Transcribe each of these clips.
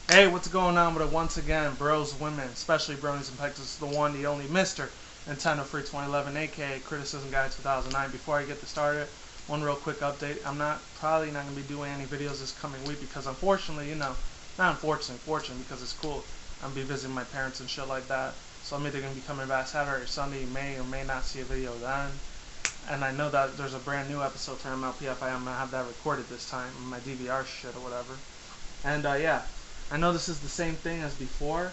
Hey, what's going on with it once again, bros, women, especially bronies and pegas, the one, the only Mr. Nintendo Free 2011, aka Criticism Guide 2009. Before I get this started, one real quick update. I'm probably not going to be doing any videos this coming week because unfortunately, not unfortunately, fortunately because it's cool. I'm going to be visiting my parents and shit like that. So I'm either going to be coming back Saturday or Sunday. You may or may not see a video then. And I know that there's a brand new episode for MLP FIM. I'm going to have that recorded this time on my DVR shit or whatever. And yeah. I know this is the same thing as before,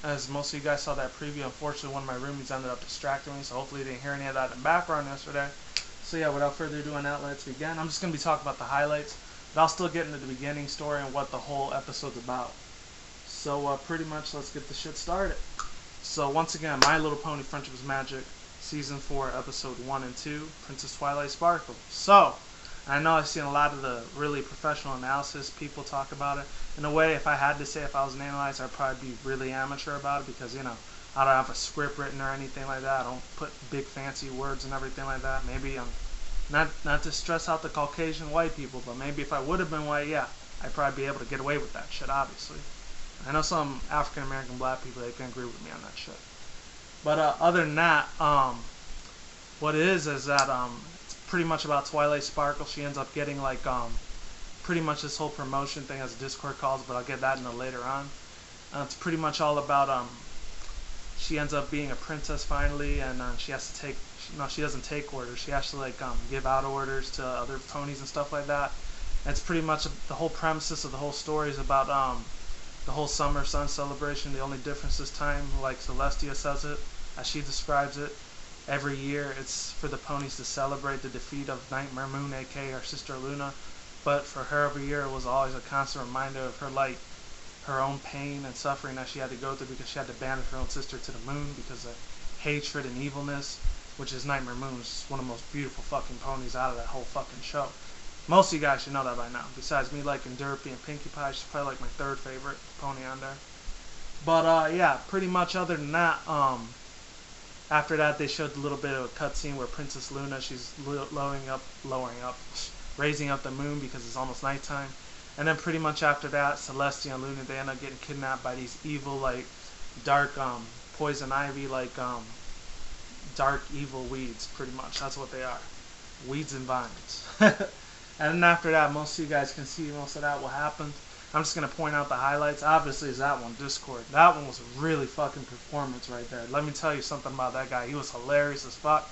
as most of you guys saw that preview. Unfortunately, one of my roomies ended up distracting me, so hopefully you didn't hear any of that in the background yesterday. So yeah, without further ado, now let's begin. I'm just going to be talking about the highlights, but I'll still get into the beginning story and what the whole episode's about. So pretty much, let's get the shit started. So once again, My Little Pony Friendship is Magic, Season 4, Episode 1 and 2, Princess Twilight Sparkle. So, I know I've seen a lot of the really professional analysis people talk about it. In a way, if I had to say if I was an analyzer, I'd probably be really amateur about it because, I don't have a script written or anything like that. I don't put big fancy words and everything like that. Maybe I'm not to stress out the Caucasian white people, but maybe if I would have been white, yeah, I'd probably be able to get away with that shit, obviously. I know some African American black people, they can agree with me on that shit. But other than that, what it is that it's pretty much about Twilight Sparkle. She ends up getting like pretty much this whole promotion thing as Discord calls, but I'll get that in a later on. It's pretty much all about she ends up being a princess finally, and she has to take she doesn't take orders. She has to like give out orders to other ponies and stuff like that. And it's pretty much the whole premises of the whole story is about the whole summer sun celebration. The only difference this time, like Celestia says it, as she describes it, every year it's for the ponies to celebrate the defeat of Nightmare Moon, aka her sister Luna. But for her every year it was always a constant reminder of her own pain and suffering that she had to go through because she had to banish her own sister to the moon because of hatred and evilness, which is Nightmare Moon, which is one of the most beautiful fucking ponies out of that whole fucking show. Most of you guys should know that by now. Besides me liking Derpy and Pinkie Pie, she's probably like my third favorite pony on there. But yeah, pretty much other than that, after that they showed a little bit of a cutscene where Princess Luna, she's raising up the moon because it's almost nighttime. And then pretty much after that, Celestia and Luna, they end up getting kidnapped by these evil, like, dark, poison ivy, like, dark evil weeds, pretty much. That's what they are. Weeds and vines. And then after that, most of you guys can see most of that, what happened. I'm just going to point out the highlights. Obviously, is that one, Discord. That one was a really fucking performance right there. Let me tell you something about that guy. He was hilarious as fuck.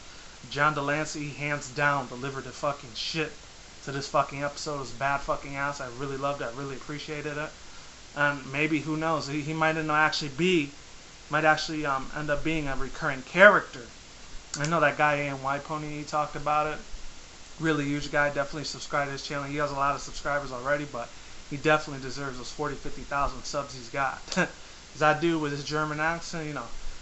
John Delancey, hands down, delivered the fucking shit to this fucking episode. It was bad fucking ass. I really loved it. I really appreciated it. And maybe, who knows, he might end up being a recurring character. I know that guy A&Y Pony, he talked about it. Really huge guy. Definitely subscribe to his channel. He has a lot of subscribers already, but he definitely deserves those 40, 50,000 subs he's got. That dude with his German accent,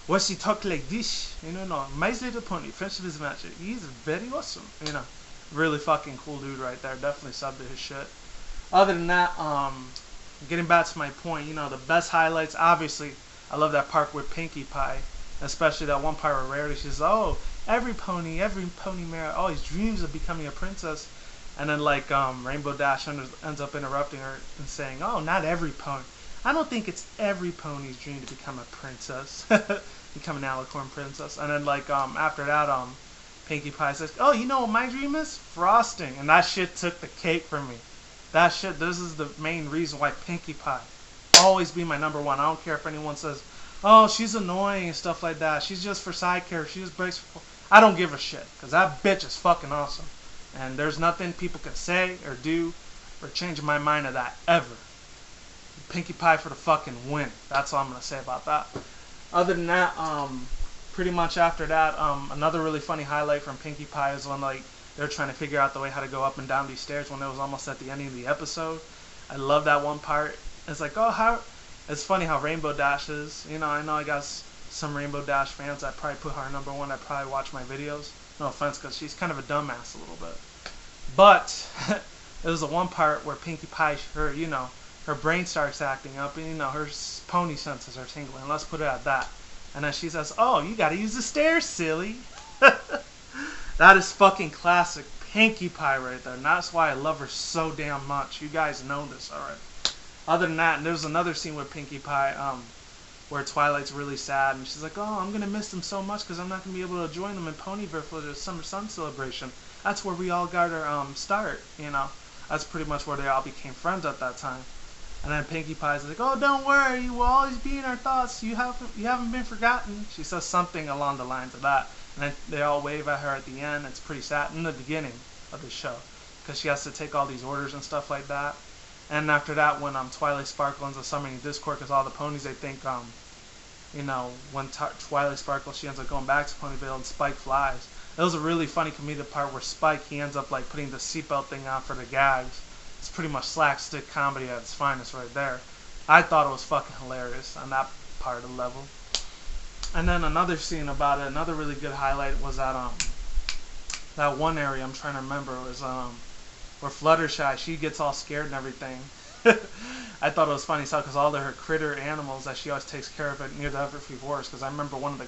what's he talk like this? No, My Little Pony Friendship is Magic. He's very awesome, Really fucking cool dude right there. Definitely sub to his shit. Other than that, getting back to my point, the best highlights, obviously, I love that part with Pinkie Pie. Especially that one part where Rarity, she says, oh, every pony mare always dreams of becoming a princess. And then like Rainbow Dash ends up interrupting her and saying, oh, not every pony. I don't think it's every pony's dream to become a princess. Become an alicorn princess. And then like after that, Pinkie Pie says, oh, you know what my dream is? Frosting. And that shit took the cake for me. This is the main reason why Pinkie Pie always be my number one. I don't care if anyone says, oh, she's annoying and stuff like that. She's just for side character. She just breaks for... I don't give a shit. Because that bitch is fucking awesome. And there's nothing people can say or do or change my mind of that ever. Pinkie Pie for the fucking win. That's all I'm going to say about that. Other than that, pretty much after that, another really funny highlight from Pinkie Pie is when like they're trying to figure out the way how to go up and down these stairs when it was almost at the ending of the episode. I love that one part. It's like, oh, how... It's funny how Rainbow Dash is. I know I got some Rainbow Dash fans that probably put her number one. That probably watch my videos. No offense, because she's kind of a dumbass a little bit. But it was the one part where Pinkie Pie, her brain starts acting up, and her pony senses are tingling. Let's put it at that. And then she says, "Oh, you got to use the stairs, silly." That is fucking classic Pinkie Pie right there. And that's why I love her so damn much. You guys know this already. Other than that, there's another scene with Pinkie Pie, where Twilight's really sad, and she's like, "Oh, I'm gonna miss them so much because I'm not gonna be able to join them in Ponyville for the Summer Sun celebration. That's where we all got our start, you know. That's pretty much where they all became friends at that time." And then Pinkie Pie's like, "Oh, don't worry, you will always be in our thoughts. You haven't been forgotten." She says something along the lines of that, and then they all wave at her at the end. It's pretty sad in the beginning of the show because she has to take all these orders and stuff like that. And after that, when Twilight Sparkle ends up summoning Discord, because all the ponies, they think you know, when Twilight Sparkle, she ends up going back to Ponyville and Spike flies. It was a really funny comedic part where Spike, he ends up like putting the seatbelt thing on for the gags. It's pretty much slapstick comedy at its finest right there. I thought it was fucking hilarious on that part of the level. And then another scene about it, another really good highlight was that one area I'm trying to remember was where Fluttershy, she gets all scared and everything. I thought it was funny because all of her critter animals that she always takes care of it near the Everfree Forest. Because I remember one of the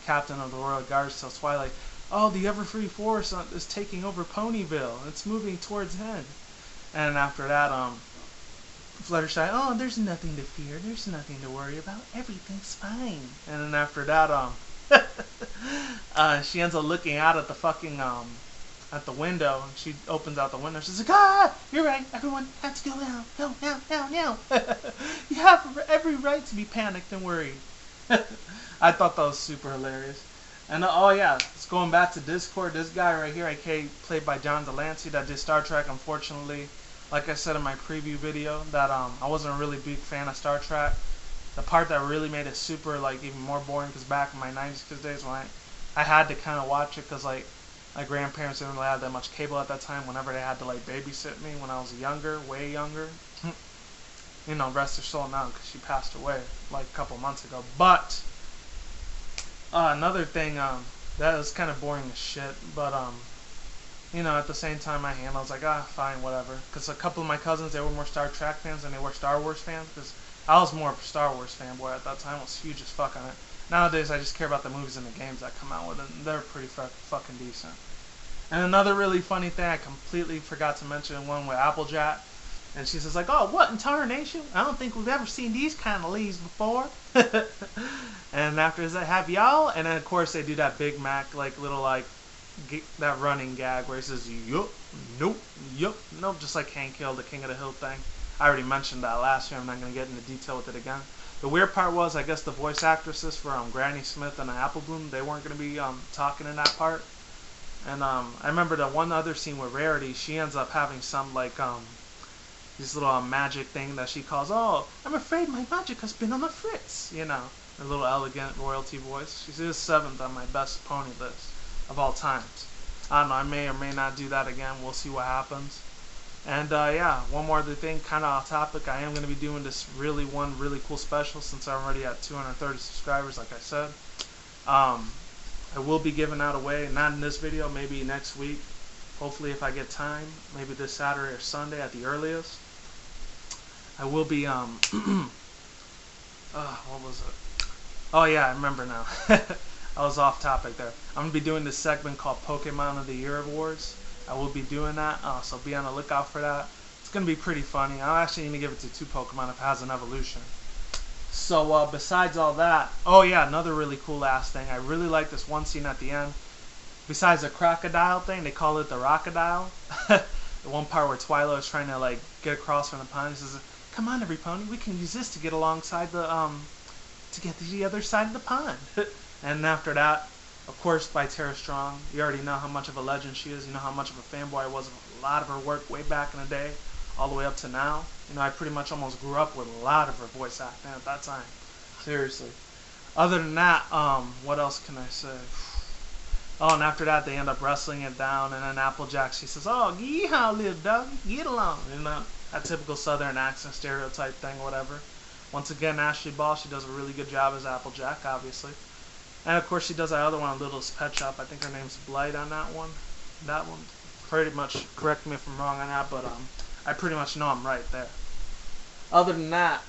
captain of the Royal Guards tells Twilight, "Oh, the Everfree Forest is taking over Ponyville. It's moving towards Hen." And after that, Fluttershy, "Oh, there's nothing to fear. There's nothing to worry about. Everything's fine." And then after that, she ends up looking out at the fucking at the window, and she opens out the window. She's like, "Ah, you're right. Everyone has to go now. No, now, now, now. You have every right to be panicked and worried." I thought that was super hilarious. And oh yeah, it's going back to Discord. This guy right here, aka played by John Delancey, that did Star Trek. Unfortunately, like I said in my preview video, that I wasn't a really big fan of Star Trek. The part that really made it super like even more boring, because back in my 90s days when I had to kind of watch it because like my grandparents didn't really have that much cable at that time. Whenever they had to like babysit me when I was younger, way younger, you know, rest her soul now because she passed away like a couple months ago. But another thing that was kind of boring as shit, but you know, at the same time I was like, fine, whatever. Because a couple of my cousins, they were more Star Trek fans than they were Star Wars fans. Because I was more of a Star Wars fanboy at that time. I was huge as fuck on it. Nowadays, I just care about the movies and the games that come out with it, and they're pretty fucking decent. And another really funny thing I completely forgot to mention, one with Applejack. And she says like, "Oh, what in tarnation? I don't think we've ever seen these kind of leaves before." And after that, "Have y'all?" And then of course they do that Big Mac like little like that running gag where he says, "Yup, nope, yup, nope," just like Hank Hill, the King of the Hill thing. I already mentioned that last year. I'm not gonna get into detail with it again. The weird part was, I guess the voice actresses for Granny Smith and Apple Bloom, they weren't gonna be talking in that part. And I remember the one other scene with Rarity, she ends up having some like this little magic thing that she calls, "Oh, I'm afraid my magic has been on the fritz," you know, a little elegant royalty voice. She's 7th on my best pony list of all times. I don't know, I may or may not do that again. We'll see what happens. And yeah, one more other thing, kind of off topic. I am going to be doing this really cool special since I'm already at 230 subscribers, like I said. I will be giving out away, not in this video, maybe next week. Hopefully if I get time, maybe this Saturday or Sunday at the earliest. I will be, what was it? Oh yeah, I remember now. I was off topic there. I'm going to be doing this segment called Pokemon of the Year Awards. I will be doing that, so be on the lookout for that. It's going to be pretty funny. I'll actually need to give it to 2 Pokemon if it has an evolution. So besides all that, oh yeah, another really cool ass thing. I really like this one scene at the end. Besides the crocodile thing, they call it the Rockadile. The one part where Twilight is trying to like get across from the pond. He says, "Come on, every pony, we can use this to get alongside the to get to the other side of the pond." And after that, of course, by Tara Strong. You already know how much of a legend she is. You know how much of a fanboy I was of a lot of her work way back in the day, all the way up to now. You know, I pretty much almost grew up with a lot of her voice acting at that time. Seriously. Other than that, what else can I say? Oh, and after that, they end up wrestling it down, and then Applejack, she says, "Oh, yeehaw, little doggy, get along." You know, that typical Southern accent stereotype thing, whatever. Once again, Ashley Ball, she does a really good job as Applejack, obviously. And of course she does that other one, Little's Pet Shop. I think her name's Blight on that one. That one. Pretty much, correct me if I'm wrong on that, but I pretty much know I'm right there. Other than that,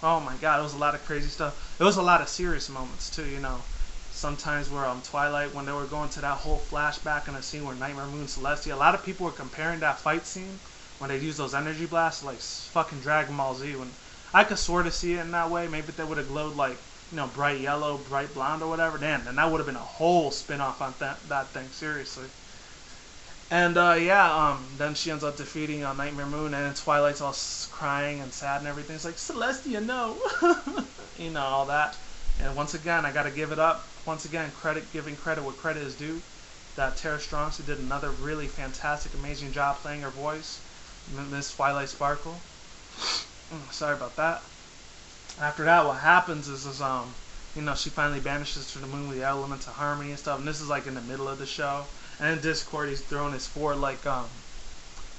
oh my god, it was a lot of crazy stuff. It was a lot of serious moments too, you know. Sometimes where Twilight, when they were going to that whole flashback in a scene where Nightmare Moon Celestia, a lot of people were comparing that fight scene when they use those energy blasts, like fucking Dragon Ball Z. When I could sort of see it in that way, maybe they would have glowed like, you know, bright yellow, bright blonde or whatever. Damn, then that would have been a whole spin-off on that thing, seriously. And then she ends up defeating Nightmare Moon, and then Twilight's all crying and sad and everything. It's like, Celestia, no, you know, all that. And once again, I gotta give it up. Once again, giving credit where credit is due. That Tara Strong, did another really fantastic, amazing job playing her voice, Miss Twilight Sparkle. Sorry about that. After that, what happens is you know, she finally banishes to the moon with the elements of harmony and stuff. And this is like in the middle of the show. And in Discord, he's throwing his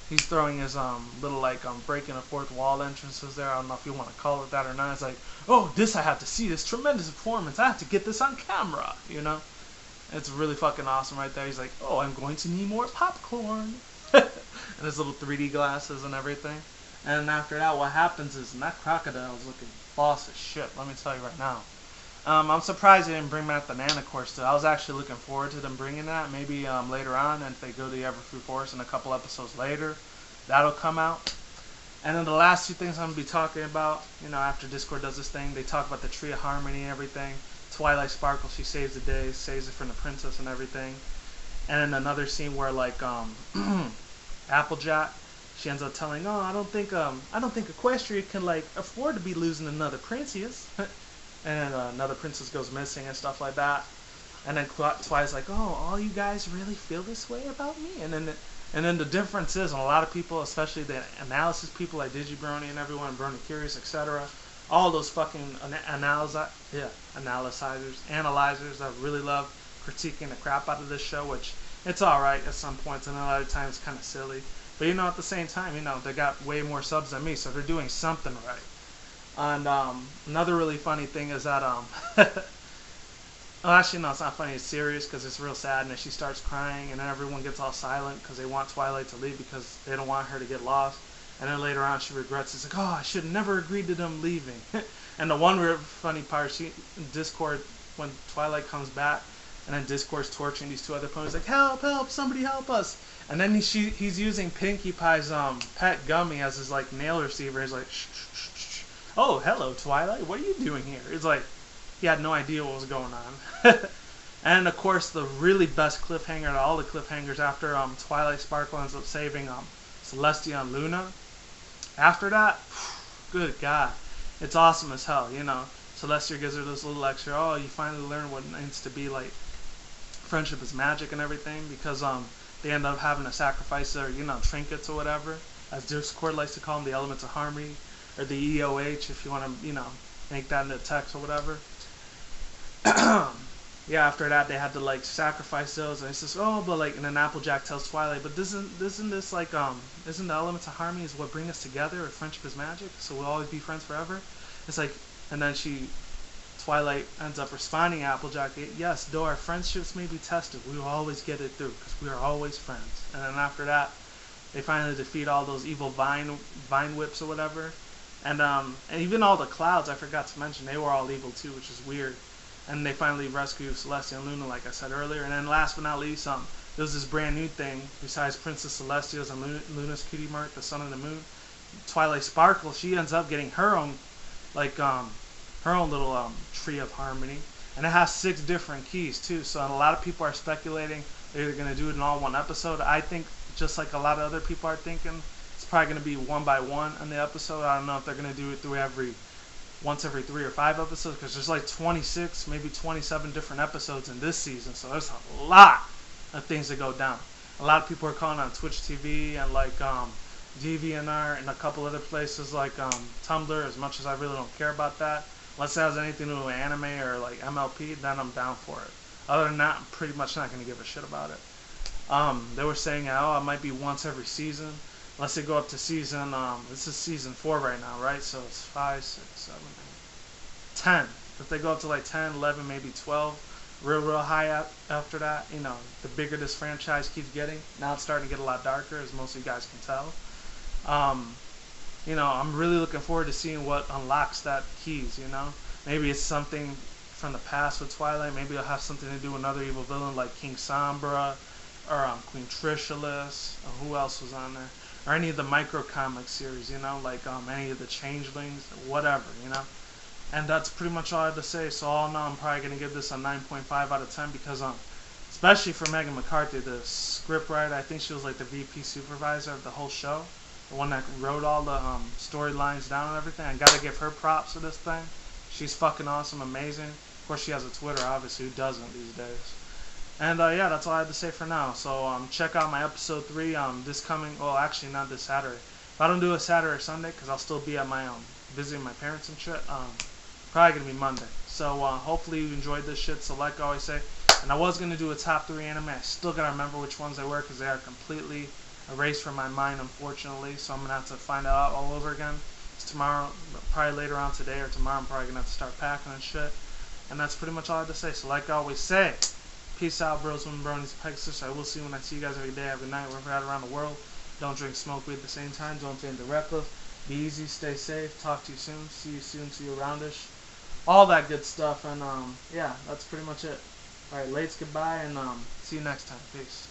he's throwing his little like breaking the fourth wall entrances there. I don't know if you want to call it that or not. It's like, oh, this I have to see, this tremendous performance. I have to get this on camera, you know. It's really fucking awesome right there. He's like, oh, I'm going to need more popcorn. And his little 3D glasses and everything. And after that, what happens is that crocodile is looking boss as shit. Let me tell you right now. I'm surprised they didn't bring back the Nanocore still. I was actually looking forward to them bringing that. Maybe later on, and if they go to the Everfree Forest in a couple episodes later, that'll come out. And then the last two things I'm going to be talking about, you know, after Discord does this thing, they talk about the Tree of Harmony and everything. Twilight Sparkle, she saves the day, saves it from the princess and everything. And then another scene where like Applejack, she ends up telling, oh, I don't think Equestria can like afford to be losing another princess. And another princess goes missing and stuff like that. And then Twilight's like, oh, all you guys really feel this way about me? And then the difference is, and a lot of people, especially the analysis people like DigiBrony and everyone, Brony Curious, etc., all those fucking analyzers that really love critiquing the crap out of this show, which it's alright at some points, and a lot of times it's kind of silly. But, you know, at the same time, you know, they got way more subs than me, so they're doing something right. And another really funny thing is that, well, actually, no, it's not funny. It's serious because it's real sad. And then she starts crying, and then everyone gets all silent because they want Twilight to leave because they don't want her to get lost. And then later on, she regrets. It's like, oh, I should have never agreed to them leaving. And the one real funny part, Discord, when Twilight comes back, and then Discord's torturing these two other ponies, like, help, help, somebody help us. And then he's using Pinkie Pie's pet Gummy as his like nail receiver. He's like, shh, shh, shh, shh. Oh, hello, Twilight. What are you doing here? It's like he had no idea what was going on. And of course, the really best cliffhanger to all the cliffhangers after Twilight Sparkle ends up saving Celestia and Luna. After that, good God, it's awesome as hell. You know, Celestia gives her this little lecture. Oh, you finally learn what it means to be like friendship is magic and everything, because they end up having to sacrifice their, you know, trinkets or whatever, as Discord likes to call them, the elements of harmony, or the EOH, if you want to, you know, make that into text or whatever. Yeah, after that, they had to, like, sacrifice those, and it's just, oh, but, like, and then Applejack tells Twilight, but isn't this, like, isn't the elements of harmony is what bring us together, or friendship is magic, so we'll always be friends forever? It's like, and then Twilight ends up responding to Applejack, yes, though our friendships may be tested, we will always get it through, because we are always friends. And then after that, they finally defeat all those evil vine whips or whatever. And even all the clouds, I forgot to mention, they were all evil too, which is weird. And they finally rescue Celestia and Luna, like I said earlier. And then last but not least, there's this brand new thing, besides Princess Celestia's and Luna's cutie mark, the sun and the moon. Twilight Sparkle, she ends up getting her own, like, her own little tree of harmony. And it has 6 different keys too, so a lot of people are speculating they're either going to do it in all one episode. I think, just like a lot of other people are thinking, it's probably going to be one by one in the episode. I don't know if they're going to do it through once every 3 or 5 episodes, because there's like 26, maybe 27 different episodes in this season, so there's a lot of things that go down. A lot of people are calling on Twitch TV and like DeviantArt and a couple other places like Tumblr, as much as I really don't care about that. Unless it has anything to do with anime or like MLP, then I'm down for it. Other than that, I'm pretty much not going to give a shit about it. They were saying, oh, it might be once every season. Unless they go up to season, this is season 4 right now, right? So it's 5, 6, 7, 8, 10. If they go up to like 10, 11, maybe 12, real high after that, you know, the bigger this franchise keeps getting. Now it's starting to get a lot darker, as most of you guys can tell. You know, I'm really looking forward to seeing what unlocks that keys, you know? Maybe it's something from the past with Twilight. Maybe it'll have something to do with another evil villain like King Sombra, or Queen Trishulus, or who else was on there? or any of the micro comic series, you know, like any of the Changelings, whatever, you know. And that's pretty much all I have to say. So all in all, I'm probably gonna give this a 9.5 out of 10 because especially for Megan McCarthy, the script writer, I think she was like the VP supervisor of the whole show, the one that wrote all the storylines down and everything. I gotta give her props for this thing. She's fucking awesome, amazing. Of course, she has a Twitter, obviously. Who doesn't these days? And yeah, that's all I have to say for now. So check out my episode 3 this coming. Well, actually, not this Saturday. If I don't do a Saturday or Sunday, because I'll still be at my visiting my parents and shit. Probably gonna be Monday. So hopefully you enjoyed this shit. So like I always say, and I was gonna do a top 3 anime. I still gotta remember which ones they were because they are completely erased from my mind, unfortunately. So I'm gonna have to find out all over again. It's tomorrow, probably later on today or tomorrow. I'm probably gonna have to start packing and shit. And that's pretty much all I have to say. So like I always say, peace out, bros, women, bronies, pegasisters. I will see you when I see you guys every day, every night, wherever you're at around the world. Don't drink, smoke weed at the same time. Don't be reckless. Be easy, stay safe. Talk to you soon. See you soon. See you aroundish. All that good stuff. And yeah, that's pretty much it. Alright, lates, goodbye, and see you next time. Peace.